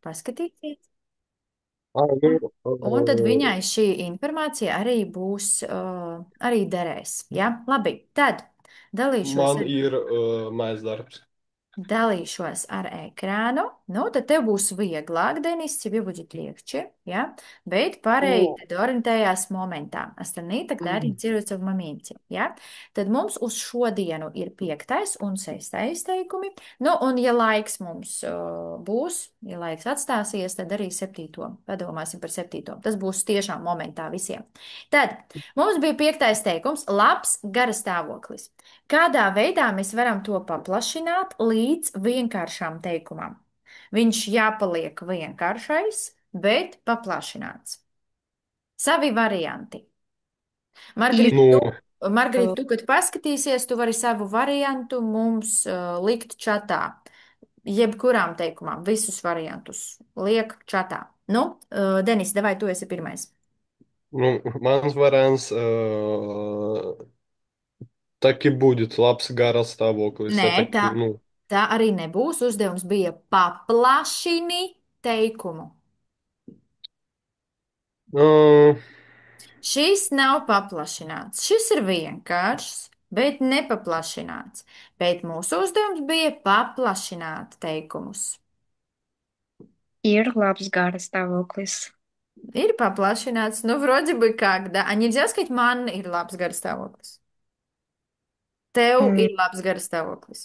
paskatīties. Un, Nu, un tad viņai šī informācija arī būs, arī derēs. Ja? Labi, tad dalīšos man ar ir mājas darbs. Dalīšos ar ekrānu. Nu, tad tev būs vieglāk, Denis, тебе будет легче, ja? Bet Ну, pareizi orientējās momentā. Остальные тогда ориентируются в моменте, ja? Tad mums uz šodienu ir piektais un sestais teikumi. Nu, un ja laiks mums būs, ja laiks atstāsies, tad arī septīto. Padomāsim par septīto. Tas būs tiešām momentā visiem. Tad mums bija piektais teikums - labs garastāvoklis. Kādā veidā mēs varam to paplašināt līdz vienkāršām teikumam? Viņš jāpaliek vienkāršais, bet paplašināts. Savi varianti. ir. Margarita, Nu, Margarita, tu, kad paskatīsies, tu vari savu variantu mums likt čatā. Jebkurām teikumām, visus variantus liek čatā. Nu, Denis, davai, tu esi pirmais. mans variants так и будет labs garastāvoklis. Nē, Ja tak, nu, tā arī nebūs. Uzdevums bija paplašini teikumu. uh, Šis nav paplašināts. Šis ir vienkāršs, bet nepaplašināts. Bet mūsu uzdevums bija paplašināt teikumus. Ir labs gara stāvoklis. Ir paplašināts, nu, вроде бы как, да. А нельзя сказать, man ir labs garstāvoklis. Tev Mm, ir labs garstāvoklis.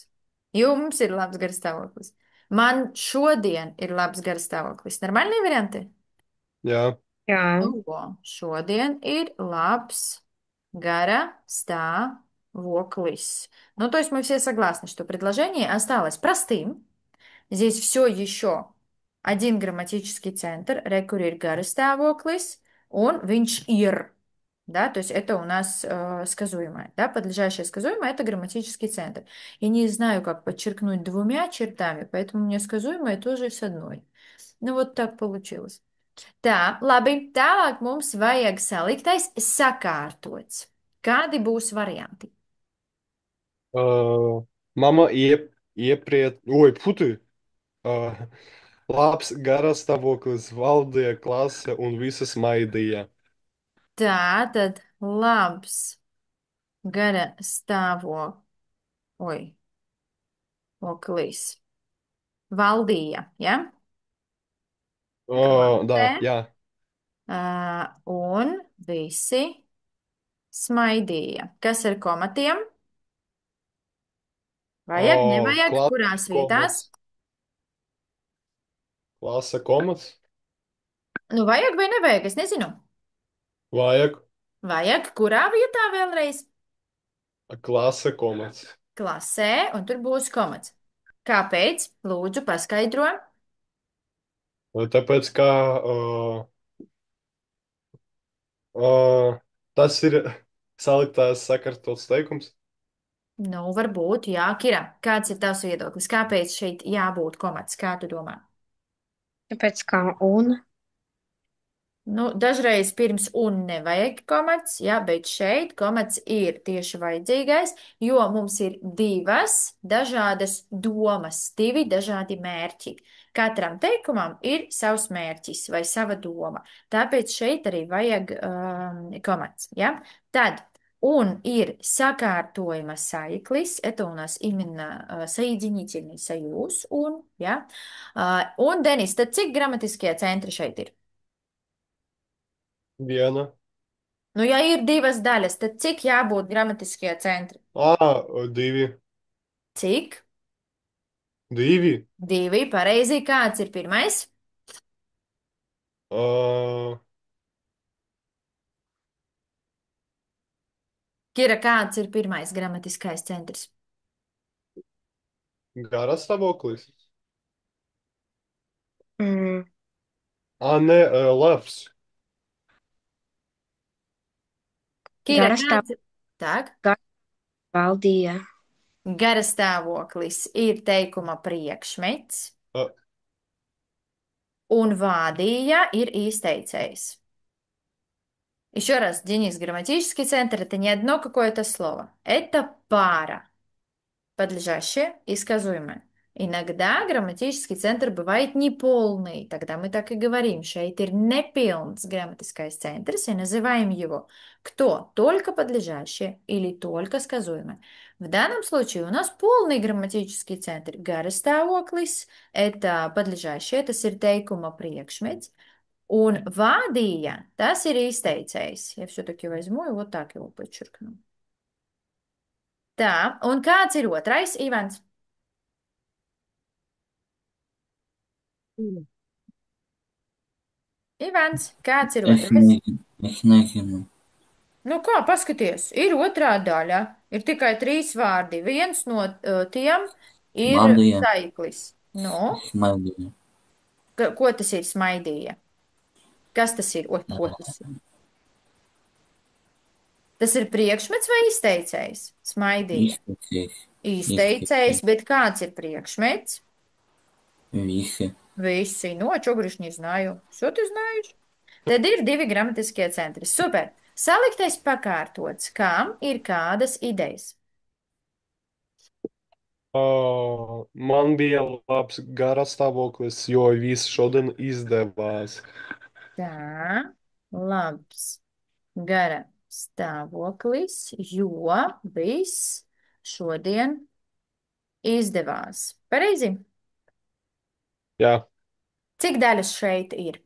Jums ir labs garstāvoklis. Man šodien ir labs garstāvoklis. Нормальные варианты? jā. jā, Nu, šodien ir labs гора sta Ну, то есть мы все согласны, что предложение осталось простым. Здесь все еще один грамматический центр, рекур ir гарastāvoklis, un viņš ir. Да, то есть это у нас сказуемое. Да, подлежащее сказуемое– это грамматический центр. Я не знаю, как подчеркнуть двумя чертами, поэтому мне сказуемое тоже с одной. Ну, вот так получилось. Tā, labi. Tālāk mums vajag saliktais sakārtots. Kādi būs varianti? Mama iepriet, oi, puti, uh, labs garastāvoklis valdīja klase un visas maidīja. Tā tad labs gara oi, oklis. Valdīja, ja? Klasē. Da, jā. Un visi smaidīja. Kas ar komatiem? Vajag, nevajag, Klase kurās vietās? komats. Klase komats. Nu, vajag vai nevajag, es nezinu. Vajag. Vajag, kurā vietā vēlreiz? Klase komats. Klasē, un tur būs komats. Kāpēc? Lūdzu, paskaidro. Tāpēc, ka tas ir saliktās sakārtots teikums. Nu, varbūt, jā, Kira. Kāds ir tavs viedoklis? Kāpēc šeit jābūt komats? Kā tu domā? tāpēc kā un Nu, dažreiz pirms un nevajag komats, jā, bet šeit komats ir tieši vajadzīgais, jo mums ir divas dažādas domas, divi dažādi mērķi. Katram teikumam ir savs mērķis vai sava doma, tāpēc šeit arī vajag komats, jā. Tad un ir sakārtojuma saiklis, это у нас именно соединительный союз, un, jā. Un, Denis, tad cik gramatiskie centri šeit ir? Viena. Nu, ja ir divas daļas, tad cik jābūt gramatiskie centri? Divi. Cik? Divi. Divi, pareizi. Kāds ir pirmais? Uh, Kira, kāds ir pirmais gramatiskais centrs? garastāvoklis. mm, Nē, labs. Kira, gara kāds ir? Tak, gara valdīja. gara stāvoklis ir teikuma priekšmets, Uh, un vādīja ir izteicējs. Еще раз, Денис, грамматический центр– это не одно какое-то слово. Это пара, подлежащее и сказуемое. Иногда грамматический центр бывает неполный. Тогда мы так и говорим, šeit ir nepilns грамматический центр, и называем его кто? Только подлежащее или только сказуемое. В данном случае у нас полный грамматический центр. Garstāvoklis– это подлежащее, это ir teikuma priekšmets. Un vādīja– tas ir izteicējs. Я все-таки возьму и вот так его подчеркну. Tā, un kāds ir otrais, Ivans? Ivans, kāds ir Es otrais? nezinu. Es nezinu. Nu, kā paskaties, ir otrā daļa, ir tikai trīs vārdi. Viens no tiem ir Valdīja, saiklis. Nu, smaidīja. ko tas ir smaidīja? Kas tas ir? Oi, ko tas ir? Tas ir priekšmets vai izteicējs? Smaidīja. Izteicies. Izteicējs, bet kāds ir priekšmets? Visi. Visi, no, čuguriši не знаю. Что ты знаешь? Tad ir divi gramatiskie centri. Super! Saliktais pakārtots, kam ir kādas idejas. Man bija labs garastāvoklis, jo viss šodien izdevās. Tā, labs gara stāvoklis, jo viss šodien izdevās. Pareizi. Jā, Cik daļas šeit ir?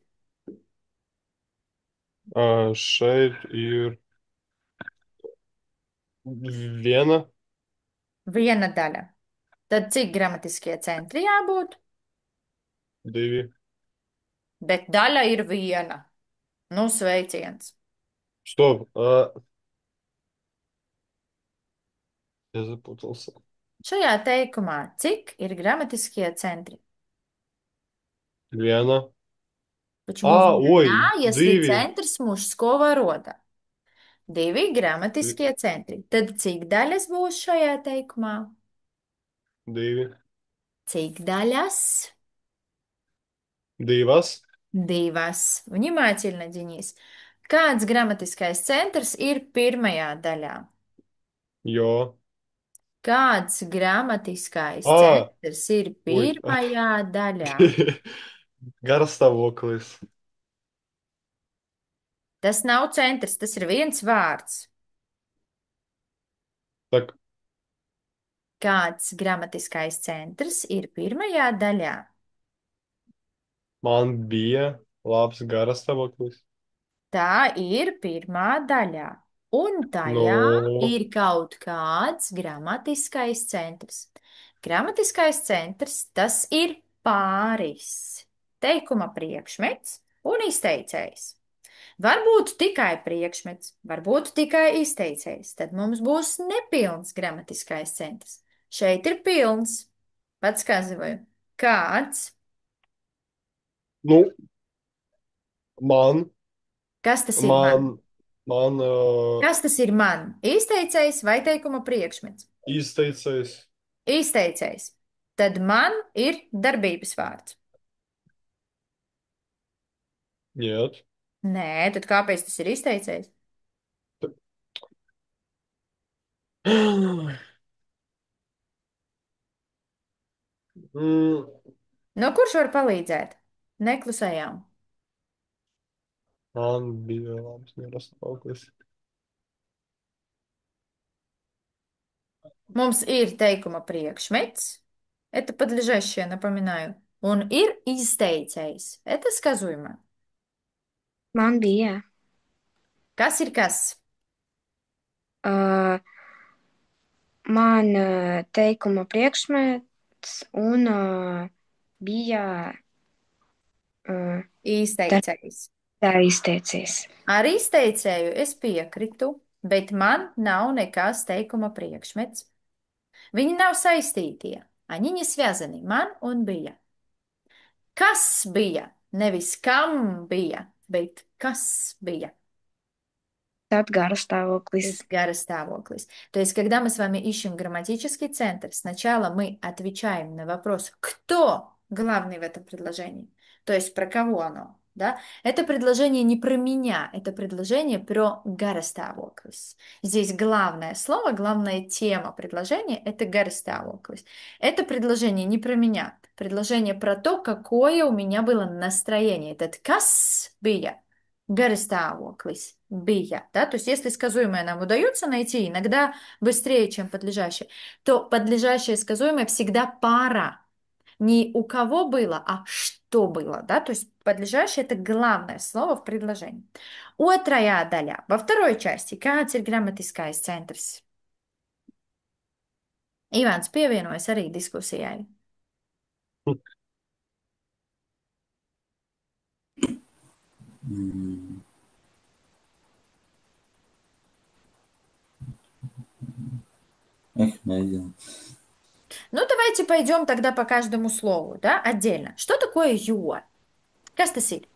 šeit ir viena, Viena daļa. Tad cik gramatiskie centri jābūt? divi. Bet daļa ir viena. Nu, sveiciens. Stop. Я запутался. Šajā teikumā cik ir gramatiskie centri? Viena. Почему Ой, вина, если divi. центр с мужского рода? Divi gramatiskie centri. Tad cik daļas būs šajā teikumā? Divi. Cik daļas? Divas. Divas. Внимательно, Денис. Kāds gramatiskais centrs ir pirmajā daļā? Jo. Kāds gramatiskais Ā, centrs ir ui. pirmajā daļā? Garastāvoklis. Tas nav centrs, tas ir viens vārds. Tak, Kāds gramatiskais centrs ir pirmajā daļā? man bija labs garastāvoklis. Tā ir pirmā daļā, un tajā Nu, ir kaut kāds gramatiskais centrs. Gramatiskais centrs tas ir pāris, teikuma priekšmets un izteicējs. Varbūt tikai priekšmets, varbūt tikai izteicējs, tad mums būs nepilns gramatiskais centrs. Šeit ir pilns. Pats skaidroju, kāds, nu, man, kas tas ir man? man, man Kas tas ir man? Izteicējs vai teikuma priekšmets? izteicējs. Izteicējs. Tad man ir darbības vārds. Нет. Nē, tad kāpēc tas ir izteicējs? Mm, No kurš var palīdzēt? Neklusējām. man bija labs garastāvoklis. Mums ir teikuma priekšmets. Это подлежащее, напоминаю. Un ir izteicējs. Это сказуемо. Man bija. Kas ir kas? Uh, man teikuma priekšmets un bija Izteicējs. tā izteicies. Ar izteicēju es piekritu, bet man nav nekas teikuma priekšmets. Viņi nav saistītie. Они не связаны. Man un bija. Kas bija? Nevis kam bija, bet kas bija? Tad garastāvoklis. Гаросtáвоклис. То есть, когда мы с вами ищем грамматический центр, сначала мы отвечаем на вопрос, кто главный в этом предложении. То есть, про кого оно? Да? Это предложение не про меня, это предложение про гарасtāvoklis. Здесь главное слово, главная тема предложения — это гарасtāvoklis. Это предложение не про меня, предложение про то, какое у меня было настроение. Этот kas bija, гарасtāvoklis bija. Да? То есть если сказуемое нам удается найти иногда быстрее, чем подлежащее, то подлежащее и сказуемое всегда пара. Не у кого было, а что было, да, то есть подлежащее — это главное слово в предложении. Otrajā daļā, во второй части, kāds ir gramatiskais centrs? Ivāns pievienojas arī diskusijai. М, Nezinu. Ну, давайте пойдем тогда по каждому слову, да, отдельно. Что такое jo? Kas tas ir?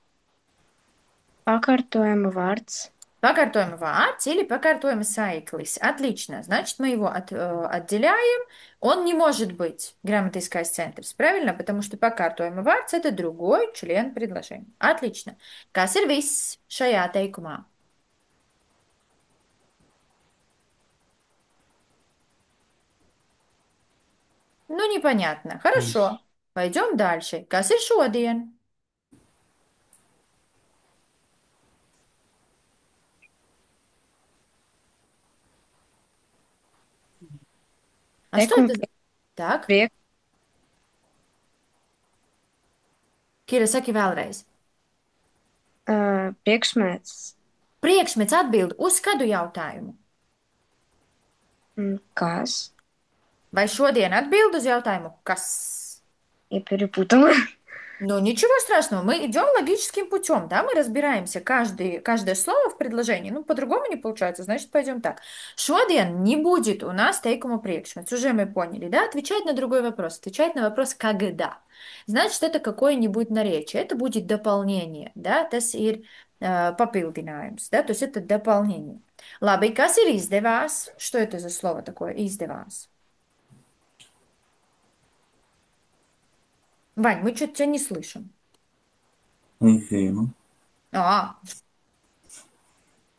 Pakārtojuma vārds. Pakārtojuma vārds или pakārtojuma saiklis. Отлично. Значит, мы его отделяем. Он не может быть грамматический центр, правильно? Потому что pakārtojuma vārds — это другой член предложения. Отлично. Kas ir viss šajā teikumā? Ну, непонятно. Хорошо. Пойдем дальше. Kas ir šodien? А что Teikuma это? Так, priek, Kira, saki vēlreiz. priekšmets. Priekšmets atbild uz kādu jautājumu. Kas? Vai šodien atbild uz jautājumu, kas? Я перепутала. Ну, ничего страшного, мы идем логическим путем, да, мы разбираемся каждое слово в предложении, ну, по-другому не получается, значит, пойдем так. Шодien не будет у нас teikuma priekšmets, уже мы поняли, да, отвечать на другой вопрос, отвечать на вопрос когда. Значит, это какое-нибудь наречие, это будет дополнение, да, tas ir papildinājums, да, то есть это дополнение. Labi, kas ir izdevās? Что это за слово такое, izdevās? Вань, мы что-то тебя не слышим. Nezinu. А,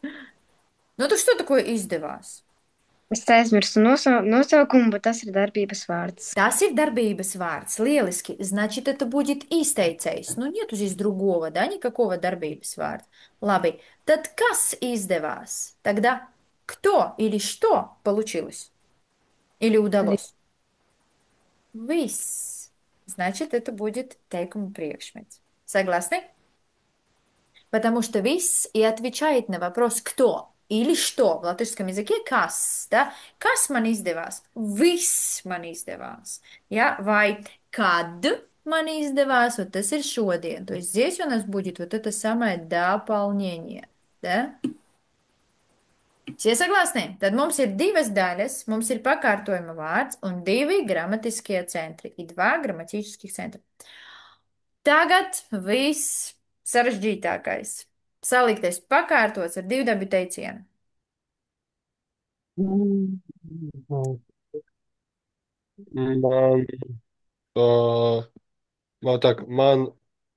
ну так что такое izdevās? Es aizmirsu nosaukumu, bet tas ir darbības vārds. Tas ir darbības vārds. Lieliski. Значит, это будет izteicējs. Ну, нету здесь другого, да, никакого дarbības вārda. Labi. Tad kas izdevās? Тогда кто или что получилось? Или удалось? Viss. Значит, это будет teikuma priekšmets. Согласны? Потому что viss и отвечает на вопрос «кто» или «что» в латышском языке «kas», да? Kas man izdevās? Viss man izdevās. Ja? Vai kad man izdevās? Вот tas ir šodien. То есть здесь у нас будет вот это самое дополнение, да? Все согласны? Tad mums ir divas daļas. Mums ir pakārtojuma vārds un divi gramatiskie centri. Ir два грамматических центра. Tagad viss sarežģītākais. Saliktais pakārtots ar divu dabu teicienu. Man, uh, man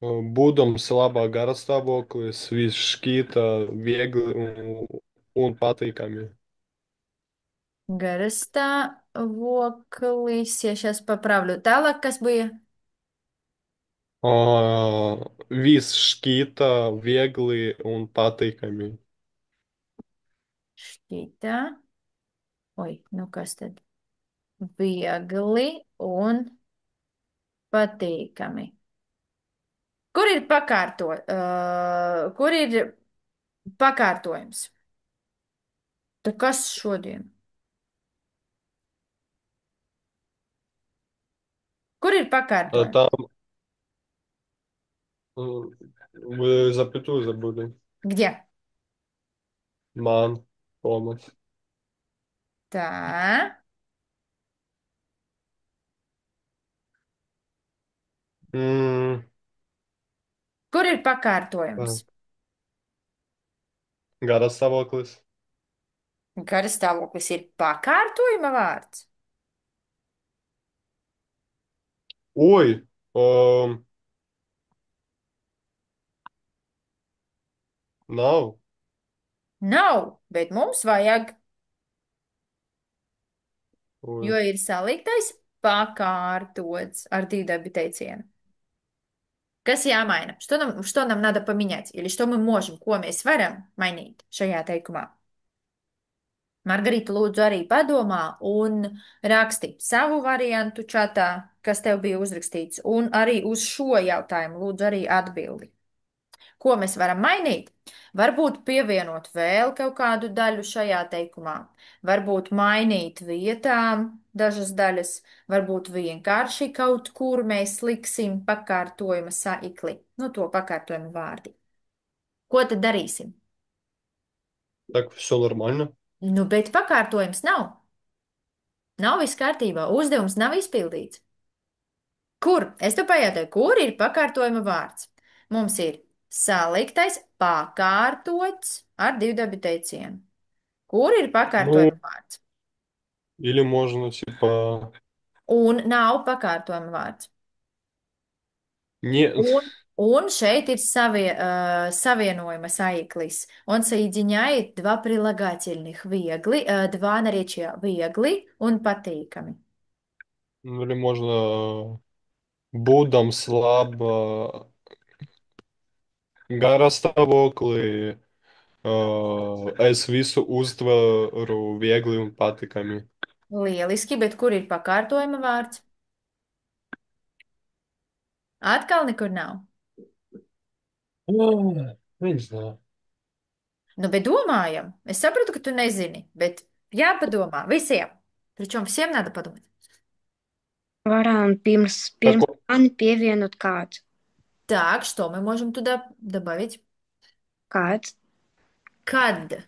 būdams labā garastāvoklis, viss šķīta viegli un patīkami. Garastāvoklis, ja сейчас поправлю. Tālāk, kas bija? Viss šķīta viegli un patīkami. Šķita. Oi, nu kas tad? Viegli un patīkami. Kur ir kur ir pakārtojums? Tad kas šodien? Kur ir pakārtojums? Там вы запятую забыли. Где? Man, Tomas. Tā. Mm, Kur ir tā. pakārtojums? Garastāvoklis. Garastāvoklis ir pakārtojuma vārds. Oi! Um, Nav. Nav, bet mums vajag, Ой. jo ir saliktais pakārtots ar dīdabi teicienu. Kas jāmaina? Что нам надо поменять? Или что мы можем, ko mēs varam mainīt šajā teikumā? Margarita, lūdzu, arī padomā un raksti savu variantu čatā, kas tev bija uzrakstīts, un arī uz šo jautājumu lūdzu arī atbildi. Ko mēs varam mainīt? Varbūt pievienot vēl kaut kādu daļu šajā teikumā, varbūt mainīt vietām dažas daļas, varbūt vienkārši kaut kur mēs liksim pakārtojuma saikli, nu to pakārtojuma vārdi. Ko tad darīsim? Так, все нормально. Nu, bet pakārtojums nav. Nav viss kārtībā, uzdevums nav izpildīts. Kur? Es te pajautāju, kur ir pakārtojuma vārds? Mums ir saliktais, pakārtots ar divdabi teicienu. Kur ir Ну, pakārtojuma vārds? или можно, типа... Un nav pakārtojuma vārds. Не... Un šeit ir savienojuma saiklis. Он соединяет два прилагательных. Два наречия viegli un patīkami. Ну, или можно... Будам слабо... Garastāvokli, es visu uztveru viegli un patikami. Lieliski, bet kur ir pakārtojuma vārds? Atkal nekur nav. Viņš nav. Nu, bet domājam. Es sapratu, ka tu nezini, bet jāpadomā visiem. Причем всем надо подумать. Varam pirms Tako, man pievienot kāds. Так, что мы можем туда добавить? Kāds? Kad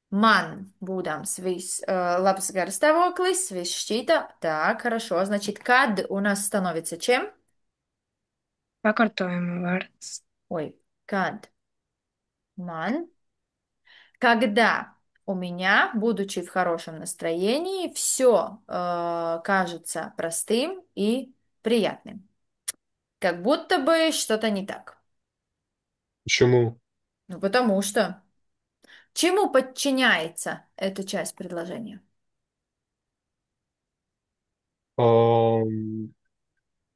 man būdams labs garastāvoklis, viss šķīta, так, хорошо, значит, kad у нас становится чем? Pakārtojuma vārds. Ой, kad man, когда у меня, будучи в хорошем настроении, все кажется простым и приятным. Как будто бы что-то не так. почему? Ну, потому что чему подчиняется эта часть предложения? Ам,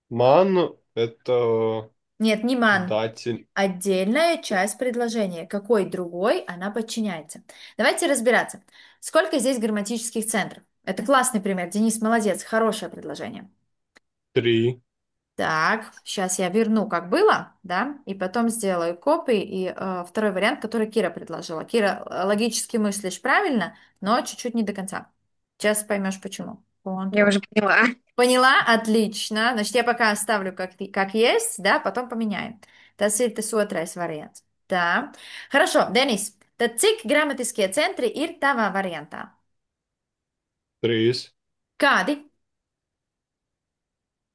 Ман– это Нет, не ман. датель. Отдельная часть предложения. Какой другой она подчиняется? Давайте разбираться. Сколько здесь грамматических центров? Это классный пример. Денис, молодец, хорошее предложение. 3. Так, сейчас я верну, как было, да, и потом сделаю копии и второй вариант, который Кира предложила. Кира, логически мыслишь правильно, но чуть-чуть не до конца. Сейчас поймешь, почему. Я уже поняла. Поняла? Отлично. Значит, я пока оставлю как есть, да, потом поменяем. Tas ir tas otrais variants. Tā. Хорошо, Denis, tad cik gramatiskie centri ir tavā variantā? 3. Kādi?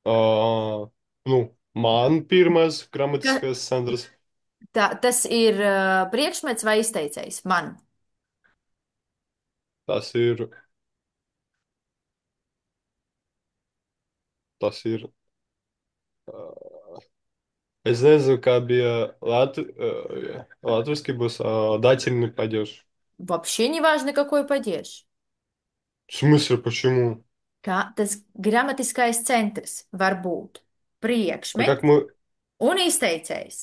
Nu, man pirmais Ka, gramatiskais centrs. tas ir priekšmets vai izteicējs? Man. Tas ir. Tas ir. Es nezinu, kā bija latviski būs дательный падеж. Вообще не важно, какой падеж. В смысле, почему? Kā tas gramatiskais centrs var būt А priekšmets как мы... un izteicējs.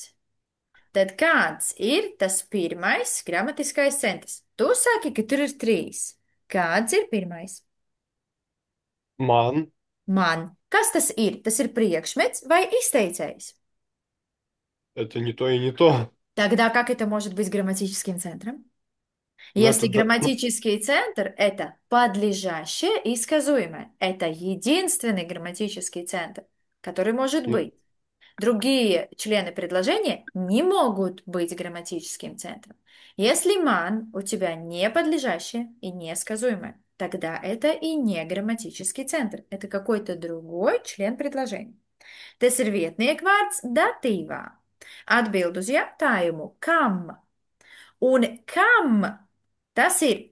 Tad kāds ir tas pirmais gramatiskais centrs? Tu saki, ka tur ir trīs. Kāds ir pirmais? Man, Man. Kas tas ir? Tas ir priekšmets vai izteicējs? это не то и не то. Тогда как это может быть грамматическим центром? Ну, это Если да... ну, грамматический центр– это подлежащее и сказуемое. Это единственный грамматический центр, который может ну, быть. Другие члены предложения не могут быть грамматическим центром. Если man у тебя не подлежащее и не сказуемое, тогда это и не грамматический центр. Это какой-то другой член предложения. Tas ir vietniekvārds datīvā. Atbild uz jautājumu, kam? Un kam tas ir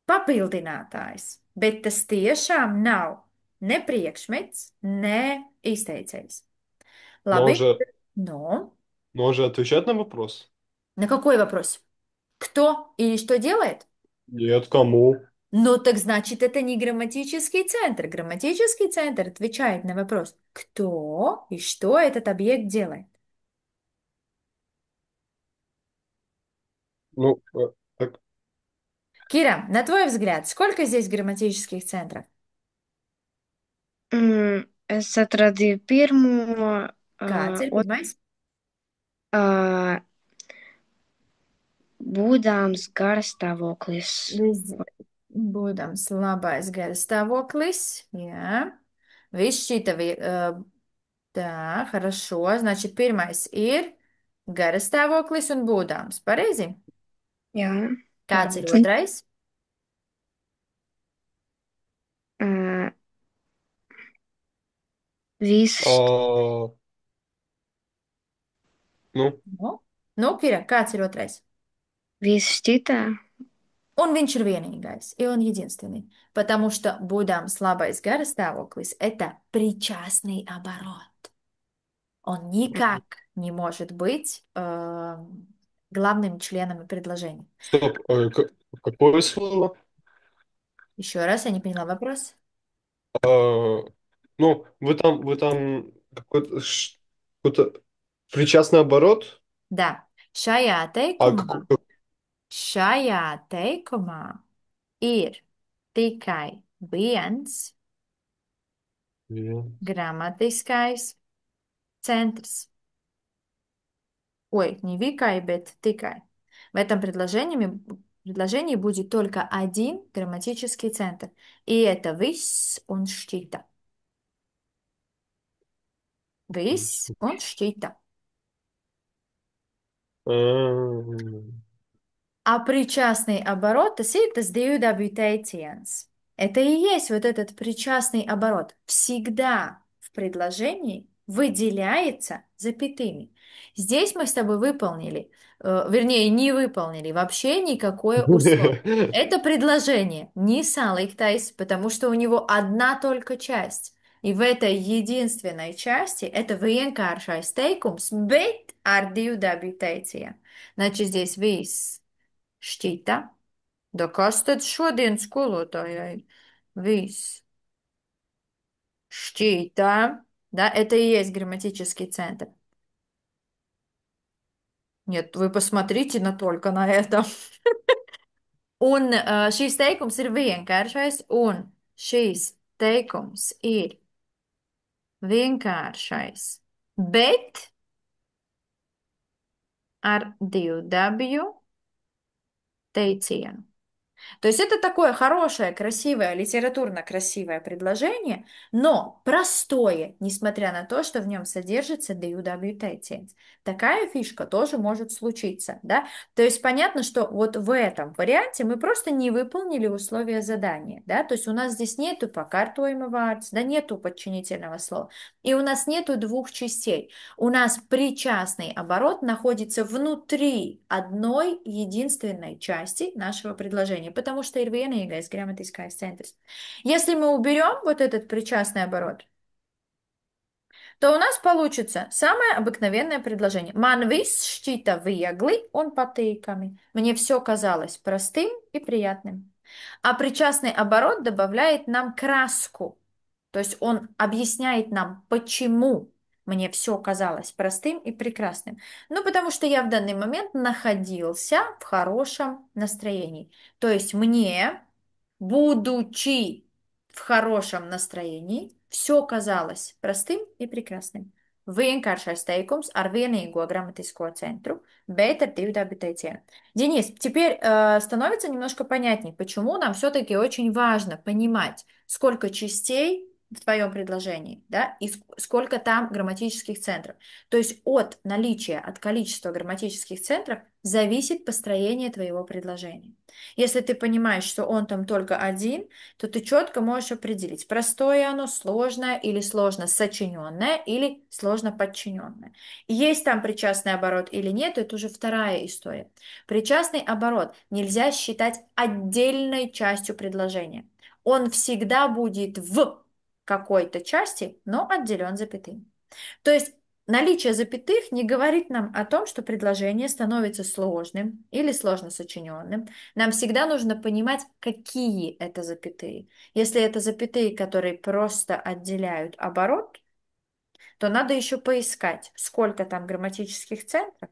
papildinātājs, bet tas tiešām nav ne priekšmets, ne izteicējs. но Labi, уже, nu, но уже отвечать на вопрос? На какой вопрос? Кто или что делает? Нет, кому? Ну, так значит, это не грамматический центр. Грамматический центр отвечает на вопрос, кто и что этот объект делает. Ну, так, Кира, на твой взгляд, сколько здесь грамматических центров? Es atradīju pirmo Kāds ir ot, pirmais? ā, būdams garastāvoklis. Vis- Būdams labais garas stāvoklis, jā. Viss šķita, tā, хорошо. Значит, pirmais ir garas stāvoklis un būdams. Pareizi? Jā, Kāds ir pareizi. otrais? Ā, Viss, а, ну, Nu, Kira, kāds ir otrais? viss šķita. Un viņš ir vienīgais, и он единственный. Потому что будам слабais гарастávoklis– это причастный оборот. Он никак не может быть главным членом предложения. стоп, какое слово? Еще раз, я не поняла вопрос. А, ну, вы там какой-то причастный оборот, Да, šajā а teikumā, šajā teikumā ir tikai viens gramatiskais centrs. Ой, не викай, bet тикай. В этом предложении будет только один грамматический центр. И это viss un šķita. Viss un šķita. А причастный оборот, tas ir tas divdabju teiciens. Это и есть вот этот причастный оборот. Всегда в предложении выделяется запятыми. Здесь мы с тобой выполнили, вернее, не выполнили вообще никакое условие. Это предложение не саликтайс, потому что у него одна только часть. И в этой единственной части это vienkāršais teikums, bet ar divdabju teicienu. Значит, здесь viss šķita. Da kas tad šodien skolotājai? Viss. Šķita. Да, это и есть грамматический центр. Нет, вы посмотрите только на это. Un šīs teikums ir vienkāršais, un šīs teikums ir vienkāršais, bet ar divdabju teicienu. То есть это такое хорошее, красивое, литературно красивое предложение, но простое, несмотря на то, что в нем содержится DUWT. Такая фишка тоже может случиться, да? То есть понятно, что вот в этом варианте мы просто не выполнили условия задания, да? То есть у нас здесь нету покартуемого арц, да, нету подчинительного слова, и у нас нету двух частей. У нас причастный оборот находится внутри одной единственной части нашего предложения, потому что ir vienīgais грамматический центр. Если мы уберем вот этот причастный оборот, то у нас получится самое обыкновенное предложение. Man viss šķita viegli un patīkami. Мне все казалось простым и приятным. А причастный оборот добавляет нам краску. То есть он объясняет нам, почему мне все казалось простым и прекрасным. Ну, потому что я в данный момент находился в хорошем настроении. То есть мне, будучи в хорошем настроении, все казалось простым и прекрасным. Vienkāršais teikums ar vienīgo gramatisko centru, bet ar divu dabu teicienu. Денис, теперь становится немножко понятней, почему нам все-таки очень важно понимать, сколько частей в твоем предложении, да, и сколько там грамматических центров. То есть от наличия, от количества грамматических центров зависит построение твоего предложения. Если ты понимаешь, что он там только один, то ты четко можешь определить, простое оно, сложное или сложно сочиненное, или сложно подчиненное. Есть там причастный оборот или нет, это уже вторая история. Причастный оборот нельзя считать отдельной частью предложения. Он всегда будет в какой-то части, но отделен запятым. То есть наличие запятых не говорит нам о том, что предложение становится сложным или сложно сочиненным. Нам всегда нужно понимать, какие это запятые. Если это запятые, которые просто отделяют оборот, то надо еще поискать, сколько там грамматических центров.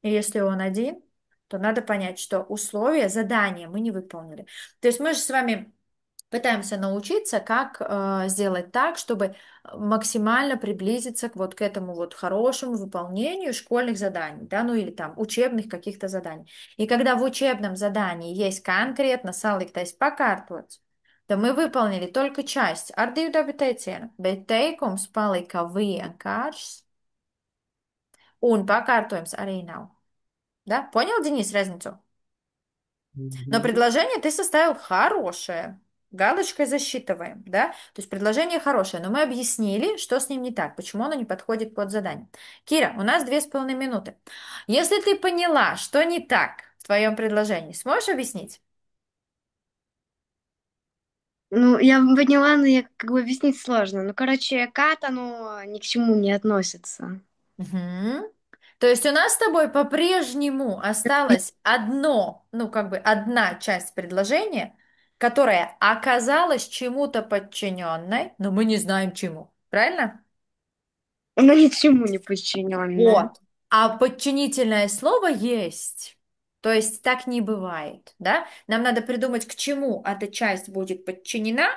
И если он один, то надо понять, что условия задания мы не выполнили. То есть мы же с вами пытаемся научиться, как сделать так, чтобы максимально приблизиться к этому вот хорошему выполнению школьных заданий, да, ну или там учебных каких-то заданий. И когда в учебном задании есть конкретно saliktais pakārtots, то мы выполнили только часть ar divu dabu teicienu, bet teikums palika vienkāršs un pakārtojums arī nav. Да? Понял, Денис, разницу? Но Мгм. предложение ты составил хорошее. Галочкой засчитываем, да? То есть предложение хорошее, но мы объяснили, что с ним не так, почему оно не подходит под задание. Кира, у нас 2,5 минуты. Если ты поняла, что не так в твоем предложении, сможешь объяснить? Ну, я поняла, но я как бы объяснить сложно. Ну, короче, кат, оно ни к чему не относится. Мгм. То есть у нас с тобой по-прежнему осталось ну как бы одна часть предложения, которая оказалась чему-то подчиненной, но мы не знаем чему. Правильно? Оно ни к чему не подчиненное. Вот. А подчинительное слово есть. То есть так не бывает, да? Нам надо придумать, к чему эта часть будет подчинена,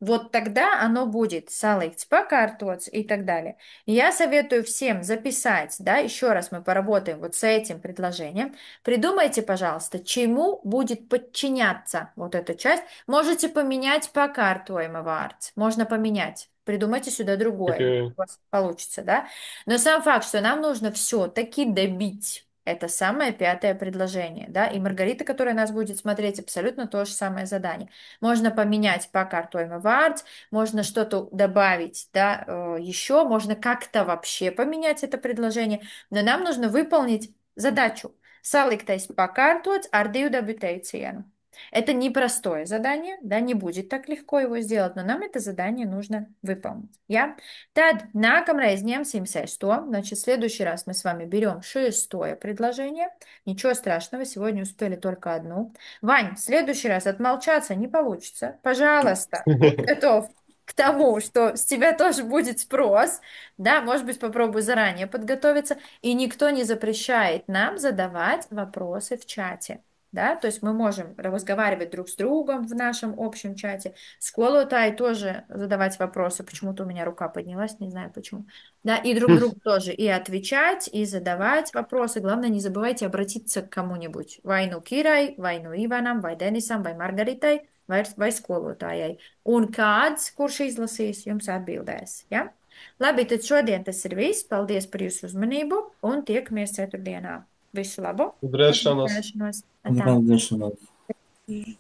вот тогда оно будет salikts, pakārtots и так далее. Я советую всем записать, да, еще раз мы поработаем вот с этим предложением. Придумайте, пожалуйста, чему будет подчиняться вот эта часть. Можете поменять pakārtojuma vārds, можно поменять. Придумайте сюда другое, Окей. у вас получится, да? Но сам факт, что нам нужно все-таки добить. Это самое пятое предложение, да, и Маргарита, которая нас будет смотреть, абсолютно то же самое задание. Можно поменять по картойме вард, можно что-то добавить, да, еще, можно как-то вообще поменять это предложение, но нам нужно выполнить задачу. Saliktais pakārtots ar divu dabu teicienu. Это непростое задание, да, не будет так легко его сделать, но нам это задание нужно выполнить. Я? Tad nākamreiz ņemsim sesto, значит, в следующий раз мы с вами берем шестое предложение. Ничего страшного, сегодня успели только одну. Вань, в следующий раз отмолчаться не получится. Пожалуйста, будь готов к тому, что с тебя тоже будет спрос. Да, может быть, попробуй заранее подготовиться. И никто не запрещает нам задавать вопросы в чате. Да, то есть мы можем разговаривать друг с другом в нашем общем чате. Сколотай тоже задавать вопросы. Почему-то у меня рука поднялась, не знаю почему. Да, и друг другу тоже и отвечать, и задавать вопросы. Главное, не забывайте обратиться к кому-нибудь. Vai nu Kirai, vai nu Ivanam, vai Denisam, vai Margaritai, vai skolotājai. Un kāds, kurš izlasīs, jums atbildēs. Ja? Labi, tad šodien tas ir viss. Paldies par jūsu uzmanību un tiekamies ceturtdienā. Visu labu! Uz Удачи у нас. redzēšanos! Atā. Здравствуйте.